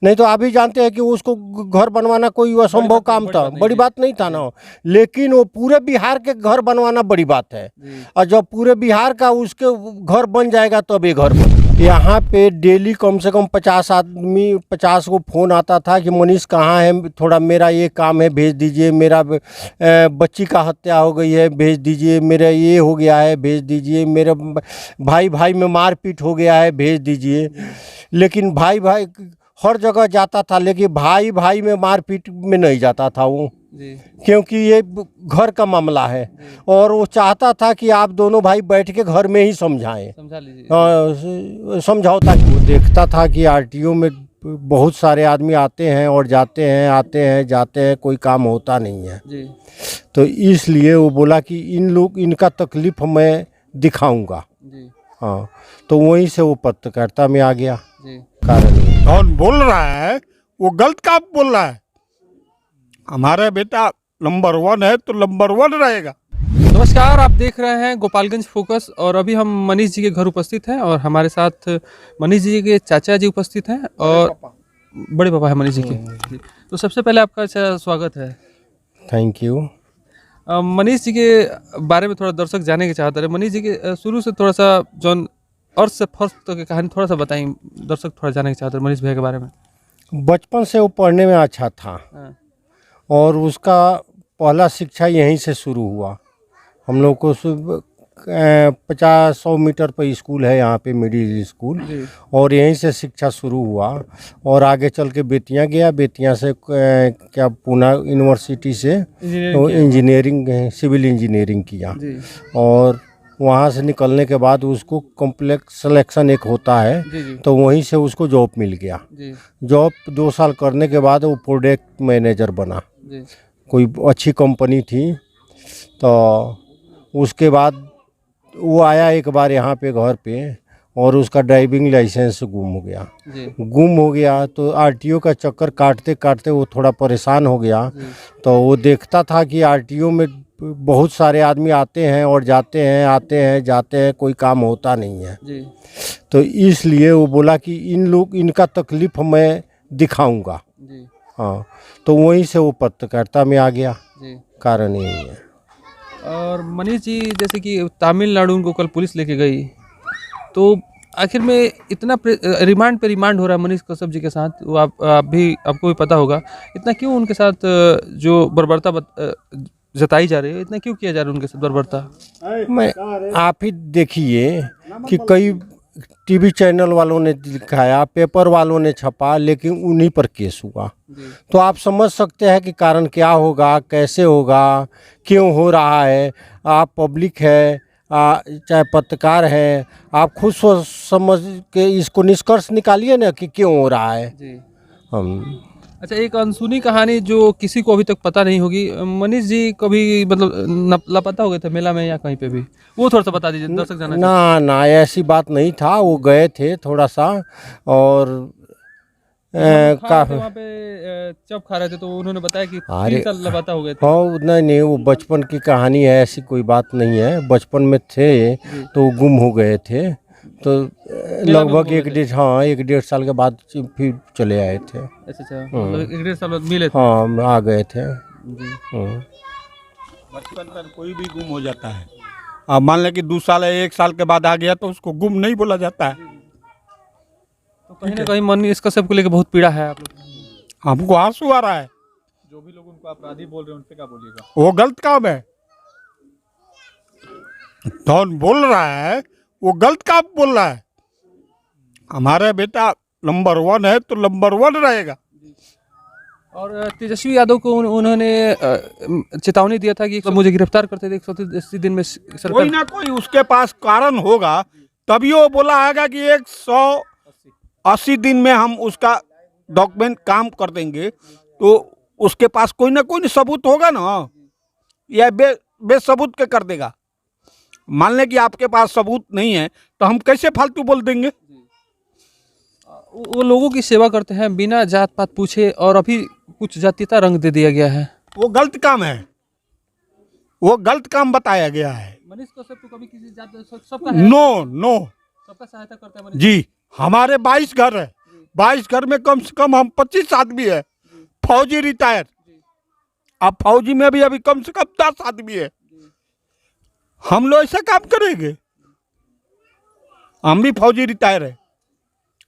नहीं तो आप भी जानते हैं कि उसको घर बनवाना कोई असंभव काम था, बड़ी बात नहीं था ना। लेकिन वो पूरे बिहार के घर बनवाना बड़ी बात है, और जब पूरे बिहार का उसके घर बन जाएगा तब ये घर बनेगा। यहाँ पे डेली कम से कम 50 को फ़ोन आता था कि मनीष कहाँ है, थोड़ा मेरा ये काम है भेज दीजिए, मेरा बच्ची का हत्या हो गई है भेज दीजिए, मेरा ये हो गया है भेज दीजिए, मेरा भाई भाई में मारपीट हो गया है भेज दीजिए। लेकिन भाई भाई हर जगह जाता था, लेकिन भाई भाई में मारपीट में नहीं जाता था वो, क्योंकि ये घर का मामला है। और वो चाहता था कि आप दोनों भाई बैठ के घर में ही समझाएं, समझा लीजिए। समझौता। वो देखता था कि आरटीओ में बहुत सारे आदमी आते हैं और जाते हैं, आते हैं जाते हैं, कोई काम होता नहीं है जी। तो इसलिए वो बोला कि इनका तकलीफ मैं दिखाऊंगा जी। हाँ, तो वहीं से वो पत्रकारिता में आ गया। जी। कारण कौन बोल रहा है वो गलत काम बोल रहा है। हमारा बेटा नंबर 1 है तो नंबर 1 रहेगा। नमस्कार, आप देख रहे हैं गोपालगंज फोकस और अभी हम मनीष जी के घर उपस्थित हैं और हमारे साथ मनीष जी के चाचा जी उपस्थित हैं और बड़े पापा है मनीष जी के। जी। तो सबसे पहले आपका अच्छा स्वागत है। Thank you. मनीष जी के बारे में थोड़ा दर्शक जाने के चाहते हैं। मनीष जी के शुरू से थोड़ा सा जौन अर्थ से फर्स्ट तक की कहानी थोड़ा सा बताएं, दर्शक थोड़ा जाने के चाहते हैं मनीष भैया के बारे में। बचपन से वो पढ़ने में अच्छा था और उसका पहला शिक्षा यहीं से शुरू हुआ। हम लोग को 50-100 मीटर पर स्कूल है यहाँ पे, मिडिल स्कूल, और यहीं से शिक्षा शुरू हुआ। और आगे चल के बेतियाँ गया, बेतियाँ से क्या पूना यूनिवर्सिटी से इंजीनियरिंग सिविल इंजीनियरिंग किया। और वहाँ से निकलने के बाद उसको कॉम्प्लेक्स सिलेक्शन एक होता है, तो वहीं से उसको जॉब मिल गया। जॉब 2 साल करने के बाद वो प्रोडक्ट मैनेजर बना, कोई अच्छी कंपनी थी। तो उसके बाद वो आया एक बार यहाँ पे घर पे और उसका ड्राइविंग लाइसेंस गुम हो गया। तो आरटीओ का चक्कर काटते काटते वो थोड़ा परेशान हो गया। तो वो देखता था कि आरटीओ में बहुत सारे आदमी आते हैं और जाते हैं, आते हैं जाते हैं, कोई काम होता नहीं है। तो इसलिए वो बोला कि इनका तकलीफ मैं दिखाऊंगा। हाँ, तो वहीं से वो पत्रकारिता में आ गया। कारण यही है। और मनीष जी, जैसे कि तमिलनाडु उनको कल पुलिस लेके गई, तो आखिर में इतना रिमांड पे रिमांड हो रहा है मनीष कश्यप जी के साथ, वो आपको भी पता होगा, इतना क्यों उनके साथ जो बर्बरता जताई जा रही है, इतना क्यों किया जा रहा है उनके साथ बर्बरता? मैं आप ही देखिए कि कई टीवी चैनल वालों ने दिखाया, पेपर वालों ने छपा, लेकिन उन्हीं पर केस हुआ। तो आप समझ सकते हैं कि कारण क्या होगा, कैसे होगा, क्यों हो रहा है। आप पब्लिक है, चाहे पत्रकार है, आप खुद सोच समझ के इसको निष्कर्ष निकालिए ना कि क्यों हो रहा है। अच्छा, एक अनसुनी कहानी जो किसी को अभी तक पता नहीं होगी, मनीष जी कभी मतलब लापता हो गए थे मेला में या कहीं पे भी, वो थोड़ा सा बता दीजिए, दर्शक जाना। ना ऐसी बात नहीं था। वो गए थे थोड़ा सा और काफी वहाँ पे चप खा रहे थे, तो उन्होंने बताया कि 3 साल लापता हो गए थे। हाँ, नहीं वो बचपन की कहानी है, ऐसी कोई बात नहीं है। बचपन में थे तो वो गुम हो गए थे, तो लगभग 1-1.5 साल के बाद फिर चले आए थे। अच्छा, मतलब 1-1.5 साल बाद मिले थे। हाँ, आ गए थे। बचपन में कोई भी गुम हो जाता है। अब मान लें कि 2 साल या 1 साल के बाद आ गया तो उसको गुम नहीं बोला जाता है। तो कहीं ना कहीं मनीष कश्यप को लेकर बहुत पीड़ा है आप लोग। हमको आंसू आ रहा है। जो भी लोग उनको अपराधी बोल रहे हैं उन पे क्या बोलिएगा? वो गलत काम है। कौन बोल रहा है वो गलत काम बोल रहा है। हमारा बेटा नंबर 1 है तो नंबर 1 रहेगा। और तेजस्वी यादव को उन्होंने चेतावनी दिया था कि मुझे गिरफ्तार करते थे 180 दिन में सरकार। कोई ना कोई उसके पास कारण होगा, तभी वो बोला आएगा कि 180 दिन में हम उसका डॉक्यूमेंट काम कर देंगे। तो उसके पास कोई ना कोई सबूत होगा ना, या बेसबूत के कर देगा। मान लें कि आपके पास सबूत नहीं है तो हम कैसे फालतू बोल देंगे। वो लोगों की सेवा करते हैं बिना जात पात पूछे, और अभी कुछ जातीयता रंग दे दिया गया है। वो गलत काम है, वो गलत काम बताया गया है। मनीष कश्यप तो कभी किसी जात सबका नो सबका सहायता करते हैं जी। हमारे 22 घर है, 22 घर में कम से कम हम 25 आदमी है, फौजी रिटायर, अब फौजी में भी अभी कम से कम 10 आदमी है। हम लोग ऐसा काम करेंगे? हम भी फौजी रिटायर है,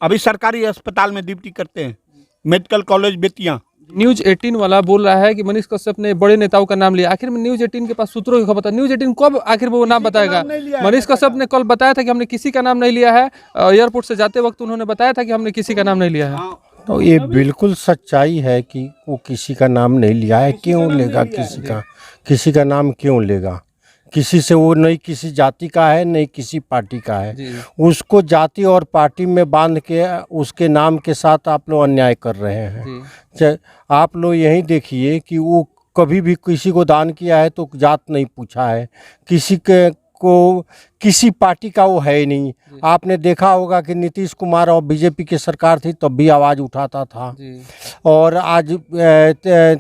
अभी सरकारी अस्पताल में ड्यूटी करते हैं, मेडिकल कॉलेज बेतिया। न्यूज 18 वाला बोल रहा है कि मनीष कश्यप ने बड़े नेताओं का नाम लिया। आखिर में न्यूज 18 के पास सूत्रों की खबर था, न्यूज 18 कब आखिर वो नाम बताएगा? मनीष कश्यप ने कल बताया था कि हमने किसी का नाम नहीं लिया है, एयरपोर्ट से जाते वक्त उन्होंने बताया था कि हमने किसी का नाम नहीं लिया है। तो ये बिल्कुल सच्चाई है कि वो किसी का नाम नहीं लिया है। क्यों लेगा किसी का नाम क्यों लेगा? किसी से वो नहीं किसी जाति का है नहीं किसी पार्टी का है। उसको जाति और पार्टी में बांध के उसके नाम के साथ आप लोग अन्याय कर रहे हैं। आप लोग यही देखिए कि वो कभी भी किसी को दान किया है तो जात नहीं पूछा है, किसी पार्टी का वो है ही नहीं। आपने देखा होगा कि नीतीश कुमार और बीजेपी की सरकार थी तब भी आवाज़ उठाता था, और आज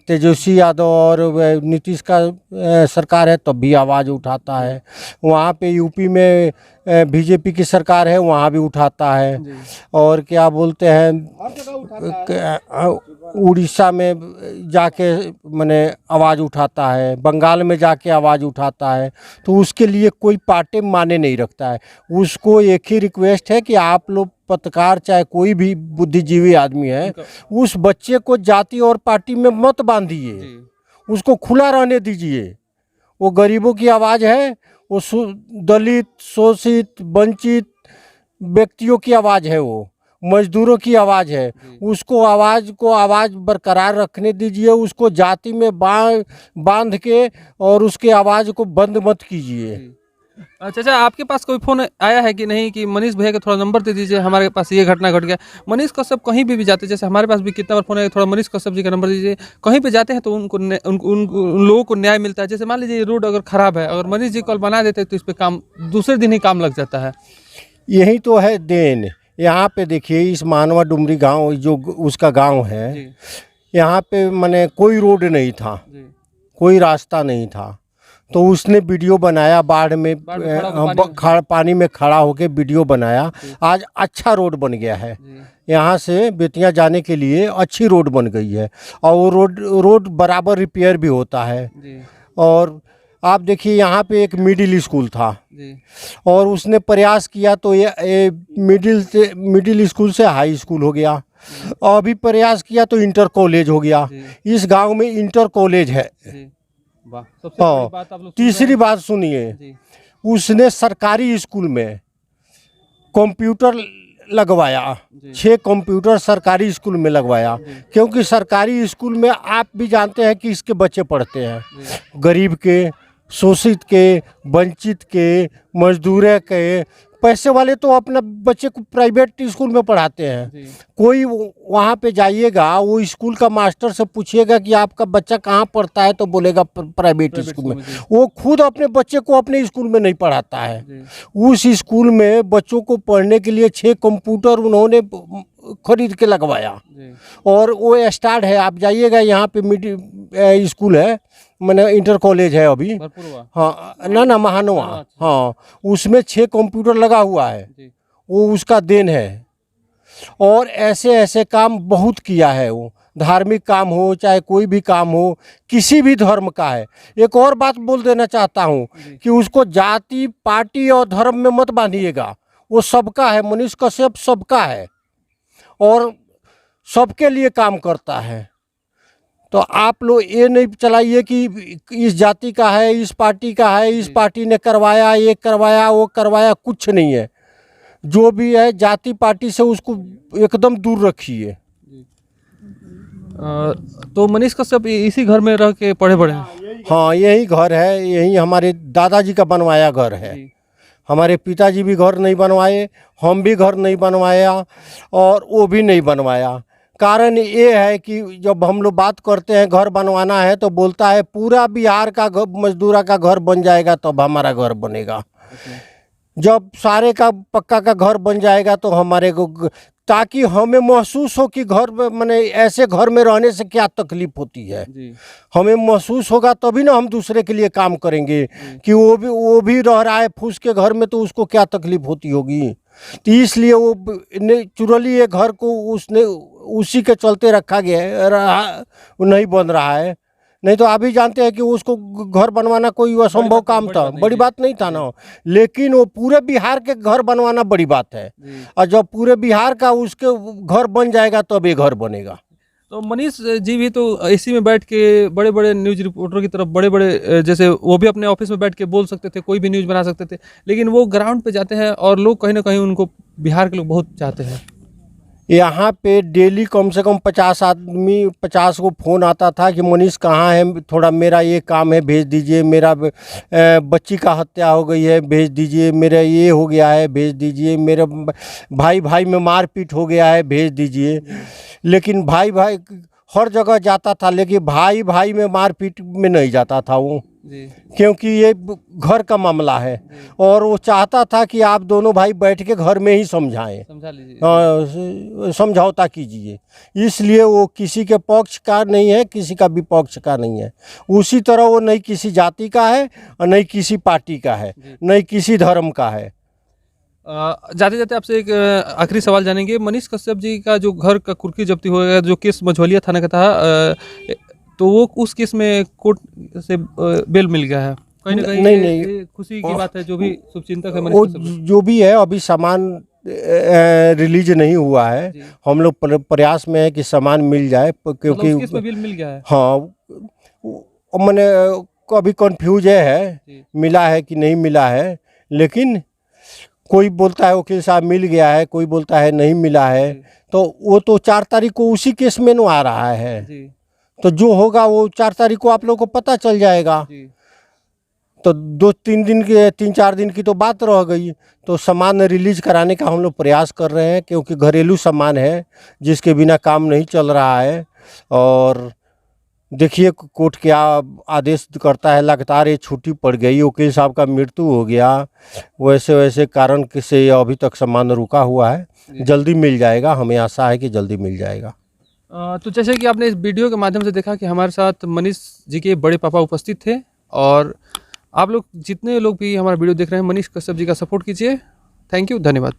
तेजस्वी यादव और नीतीश का सरकार है तब भी आवाज़ उठाता है। वहाँ पे यूपी में बीजेपी की सरकार है वहाँ भी उठाता है, और क्या बोलते हैं उड़ीसा में जाके माने आवाज़ उठाता है, बंगाल में जाके आवाज़ उठाता है। तो उसके लिए कोई पार्टी माने नहीं रखता है। उसको एक ही रिक्वेस्ट है कि आप लोग पत्रकार चाहे कोई भी बुद्धिजीवी आदमी है, उस बच्चे को जाति और पार्टी में मत बांधिए, उसको खुला रहने दीजिए। वो गरीबों की आवाज़ है, वो दलित शोषित वंचित व्यक्तियों की आवाज़ है, वो मजदूरों की आवाज़ है। उसको आवाज़ बरकरार रखने दीजिए, उसको जाति में बांध के और उसके आवाज़ को बंद मत कीजिए। चाचा आपके पास कोई फ़ोन आया है कि नहीं कि मनीष भैया का थोड़ा नंबर दे दीजिए, हमारे पास ये घटना घट गया? मनीष कश्यप कहीं भी जाते, जैसे हमारे पास भी कितना बार फ़ोन आया, थोड़ा मनीष कश्यप जी का नंबर दीजिए। कहीं पे जाते हैं तो उन लोगों को न्याय मिलता है। जैसे मान लीजिए रोड अगर ख़राब है, अगर मनीष जी कल बना देते तो इस पर काम दूसरे दिन ही काम लग जाता है। यही तो है देन। यहाँ पे देखिए इस मानवा डुमरी गांव जो उसका गांव है, यहाँ पे माने कोई रोड नहीं था, कोई रास्ता नहीं था। तो उसने वीडियो बनाया, बाढ़ में पानी में खड़ा होके वीडियो बनाया। आज अच्छा रोड बन गया है, यहाँ से बेतिया जाने के लिए अच्छी रोड बन गई है, और वो रोड बराबर रिपेयर भी होता है। और आप देखिए यहाँ पे एक मिडिल स्कूल था और उसने प्रयास किया तो ये मिडिल स्कूल से हाई स्कूल हो गया, और अभी प्रयास किया तो इंटर कॉलेज हो गया। इस गांव में इंटर कॉलेज है। तीसरी बात सुनिए, उसने सरकारी स्कूल में कंप्यूटर लगवाया, 6 कंप्यूटर सरकारी स्कूल में लगवाया, क्योंकि सरकारी स्कूल में आप भी जानते हैं कि इसके बच्चे पढ़ते हैं, गरीब के, शोषित के, वंचित के, मजदूर के। पैसे वाले तो अपना बच्चे को प्राइवेट स्कूल में पढ़ाते हैं। कोई वहाँ पे जाइएगा, वो स्कूल का मास्टर से पूछिएगा कि आपका बच्चा कहाँ पढ़ता है, तो बोलेगा प्राइवेट स्कूल में। वो खुद अपने बच्चे को अपने स्कूल में नहीं पढ़ाता है। उस स्कूल में बच्चों को पढ़ने के लिए 6 कंप्यूटर उन्होंने खरीद के लगवाया, और वो स्टार्ट है। आप जाइएगा, यहाँ पे मिडिल स्कूल है, मैंने इंटर कॉलेज है अभी, हाँ ना महानवा, हाँ उसमें 6 कंप्यूटर लगा हुआ है, वो उसका देन है। और ऐसे ऐसे काम बहुत किया है वो, धार्मिक काम हो चाहे कोई भी काम हो, किसी भी धर्म का है। एक और बात बोल देना चाहता हूँ कि उसको जाति पार्टी और धर्म में मत बांधिएगा, वो सबका है। मनीष कश्यप सबका है और सबके लिए काम करता है। तो आप लोग ये नहीं चलाइए कि इस जाति का है, इस पार्टी का है, इस पार्टी ने करवाया, ये करवाया, वो करवाया, कुछ नहीं है। जो भी है जाति पार्टी से उसको एकदम दूर रखिए। तो मनीष कश्यप इसी घर में रह के पढ़े बड़े हैं? हाँ यही घर है, यही हमारे दादाजी का बनवाया घर है। हमारे पिताजी भी घर नहीं बनवाए, हम भी घर नहीं बनवाया, और वो भी नहीं बनवाया। कारण ये है कि जब हम लोग बात करते हैं घर बनवाना है तो बोलता है पूरा बिहार का मजदूरा का घर बन जाएगा तब हमारा घर बनेगा। जब सारे का पक्का का घर बन जाएगा तो हमारे को, ताकि हमें महसूस हो कि घर में माने ऐसे घर में रहने से क्या तकलीफ होती है। हमें महसूस होगा तभी ना हम दूसरे के लिए काम करेंगे कि वो भी रह रहा है फूस के घर में तो उसको क्या तकलीफ होती होगी। तो इसलिए वो नेचुरली ये घर को उसने उसी के चलते रखा गया है, वो नहीं बन रहा है। नहीं तो आप भी जानते हैं कि उसको घर बनवाना कोई असंभव काम था, बड़ी बात नहीं था ना। लेकिन वो पूरे बिहार के घर बनवाना बड़ी बात है, और जब पूरे बिहार का उसके घर बन जाएगा तब ये घर बनेगा। तो मनीष जी भी तो एसी में बैठ के बड़े बड़े न्यूज़ रिपोर्टर की तरफ बड़े बड़े जैसे वो भी अपने ऑफिस में बैठ के बोल सकते थे, कोई भी न्यूज़ बना सकते थे, लेकिन वो ग्राउंड पे जाते हैं और लोग कहीं ना कहीं उनको बिहार के लोग बहुत चाहते हैं। यहाँ पे डेली कम से कम 50 को फ़ोन आता था कि मनीष कहाँ है, थोड़ा मेरा ये काम है भेज दीजिए, मेरा बच्ची का हत्या हो गई है भेज दीजिए, मेरा ये हो गया है भेज दीजिए, मेरा भाई में मारपीट हो गया है भेज दीजिए। लेकिन भाई हर जगह जाता था, लेकिन भाई में मारपीट में नहीं जाता था वो, क्योंकि ये घर का मामला है और वो चाहता था कि आप दोनों भाई बैठ के घर में ही समझाएं, समझा लीजिए, समझौता कीजिए। इसलिए वो किसी के पक्ष का नहीं है, किसी का विपक्ष का नहीं है। उसी तरह वो नहीं किसी जाति का है और नहीं किसी पार्टी का है, नहीं किसी धर्म का है। जाते जाते आपसे एक आखिरी सवाल जानेंगे। मनीष कश्यप जी का जो घर का कुर्की जब्ती हो गया, जो केस मझौलिया थाना का था, तो वो उस केस में कोर्ट से बेल मिल गया है कहीं ना कहीं। नहीं, खुशी की बात है। जो भी शुभचिंतक है वो जो भी है, अभी सामान रिलीज नहीं हुआ है। हम लोग प्रयास में है कि सामान मिल जाए, क्योंकि उस केस में बिल मिल गया है। हाँ, मैंने अभी कन्फ्यूज है मिला है कि नहीं मिला है, लेकिन कोई बोलता है वकील साहब मिल गया है, कोई बोलता है नहीं मिला है। तो वो तो 4 तारीख को उसी केस में आ रहा है, तो जो होगा वो 4 तारीख को आप लोगों को पता चल जाएगा। तो 3-4 दिन की तो बात रह गई। तो सामान रिलीज कराने का हम लोग प्रयास कर रहे हैं, क्योंकि घरेलू सामान है जिसके बिना काम नहीं चल रहा है। और देखिए कोर्ट क्या आदेश करता है। लगातार ये छुट्टी पड़ गई, वकील साहब का मृत्यु हो गया, वैसे कारण से अभी तक सामान रुका हुआ है। जल्दी मिल जाएगा, हमें आशा है कि जल्दी मिल जाएगा। तो जैसे कि आपने इस वीडियो के माध्यम से देखा कि हमारे साथ मनीष जी के बड़े पापा उपस्थित थे, और आप लोग जितने लोग भी हमारा वीडियो देख रहे हैं, मनीष कश्यप जी का सपोर्ट कीजिए। थैंक यू, धन्यवाद।